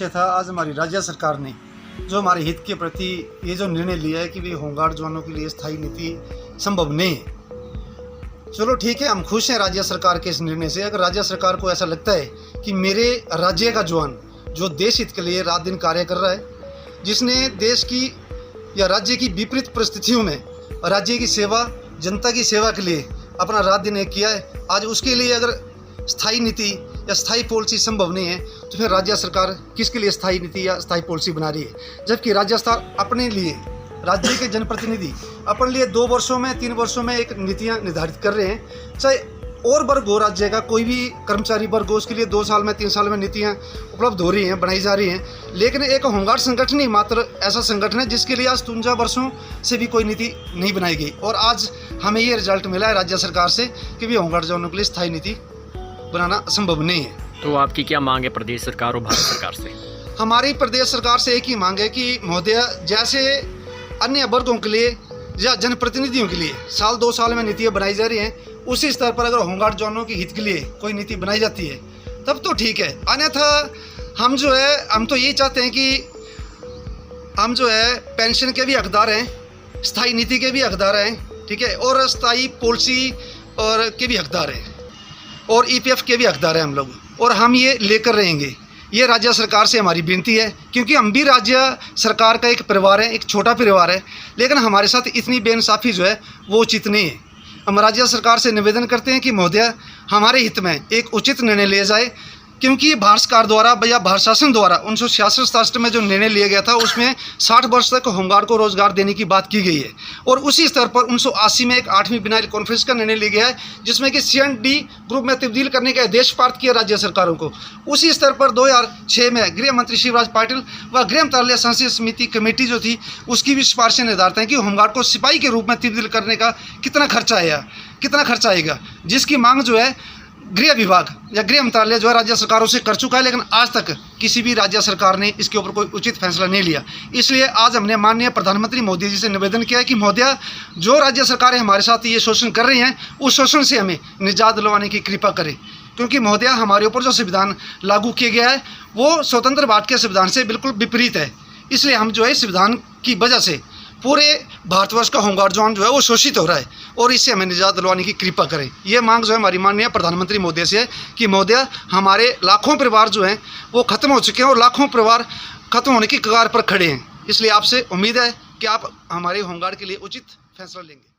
था आज हमारी राज्य सरकार ने जो हमारे हित के प्रति ये जो निर्णय लिया है कि भी होमगार्ड जवानों के लिए स्थायी नीति संभव नहीं है। चलो ठीक है, हम खुश हैं राज्य सरकार के इस निर्णय से। अगर राज्य सरकार को ऐसा लगता है कि मेरे राज्य का जवान जो देश हित के लिए रात दिन कार्य कर रहा है, जिसने देश की या राज्य की विपरीत परिस्थितियों में राज्य की सेवा, जनता की सेवा के लिए अपना रात दिन एक किया है, आज उसके लिए अगर स्थायी नीति या स्थायी पॉलिसी संभव नहीं है तो फिर राज्य सरकार किसके लिए स्थायी नीति या स्थायी पॉलिसी बना रही है। जबकि राज्य सरकार अपने लिए, राज्य के जनप्रतिनिधि अपने लिए 2 वर्षों में 3 वर्षों में एक नीतियां निर्धारित कर रहे हैं। चाहे और वर्ग हो, राज्य का कोई भी कर्मचारी वर्ग हो, उसके लिए 2 साल में 3 साल में नीतियां उपलब्ध हो रही हैं, बनाई जा रही हैं। लेकिन एक होमगार्ड संगठन ही मात्र ऐसा संगठन है जिसके लिए आज 53 वर्षों से भी कोई नीति नहीं बनाई गई। और आज हमें ये रिजल्ट मिला है राज्य सरकार से कि भी होमगार्ड जवानों के लिए स्थायी नीति बनाना संभव नहीं है। तो आपकी क्या मांग है प्रदेश सरकार और भारत सरकार से? हमारी प्रदेश सरकार से एक ही मांग है कि महोदय, जैसे अन्य वर्गों के लिए या जनप्रतिनिधियों के लिए साल 2 साल में नीतियाँ बनाई जा रही हैं, उसी स्तर पर अगर होमगार्ड जवानों के हित के लिए कोई नीति बनाई जाती है तब तो ठीक है। अन्यथा हम तो यही चाहते हैं कि हम पेंशन के भी हकदार हैं, स्थायी नीति के भी हकदार हैं, ठीक है, और स्थायी पॉलिसी और के भी हकदार हैं, और ईपीएफ के भी हकदार हैं हम लोग, और हम ये लेकर रहेंगे। ये राज्य सरकार से हमारी विनती है, क्योंकि हम भी राज्य सरकार का एक परिवार है, एक छोटा परिवार है, लेकिन हमारे साथ इतनी बेइंसाफ़ी वो उचित नहीं है। हम राज्य सरकार से निवेदन करते हैं कि महोदय, हमारे हित में एक उचित निर्णय लिया जाए, क्योंकि भारत सरकार द्वारा या भारत शासन द्वारा 1966 में जो निर्णय लिया गया था उसमें 60 वर्ष तक होमगार्ड को रोजगार देने की बात की गई है। और उसी स्तर पर 1980 में एक 8वीं बिनारी कॉन्फ्रेंस का निर्णय लिया गया है, जिसमें कि C&D ग्रुप में तब्दील करने का आदेश पारित किया राज्य सरकारों को। उसी स्तर पर 2006 में गृह मंत्री शिवराज पाटिल व गृह मंत्रालय संसदीय समिति कमेटी जो थी उसकी भी सिफारिशें निर्धारित हैं कि होमगार्ड को सिपाही के रूप में तब्दील करने का कितना खर्चा आएगा, जिसकी मांग गृह विभाग या गृह मंत्रालय राज्य सरकारों से कर चुका है, लेकिन आज तक किसी भी राज्य सरकार ने इसके ऊपर कोई उचित फैसला नहीं लिया। इसलिए आज हमने माननीय प्रधानमंत्री मोदी जी से निवेदन किया है कि महोदय, जो राज्य सरकारें हमारे साथ ये शोषण कर रही हैं उस शोषण से हमें निजात दिलवाने की कृपा करें। क्योंकि महोदय, हमारे ऊपर जो संविधान लागू किया गया है वो स्वतंत्र भारत के संविधान से बिल्कुल विपरीत है। इसलिए हम संविधान की वजह से पूरे भारतवर्ष का होमगार्ड जवान वो शोषित हो रहा है, और इससे हमें निजात दिलवाने की कृपा करें। ये मांग हमारी माननीय प्रधानमंत्री मोदी से है कि महोदय, हमारे लाखों परिवार वो ख़त्म हो चुके हैं और लाखों परिवार ख़त्म होने की कगार पर खड़े हैं। इसलिए आपसे उम्मीद है कि आप हमारे होमगार्ड के लिए उचित फैसला लेंगे।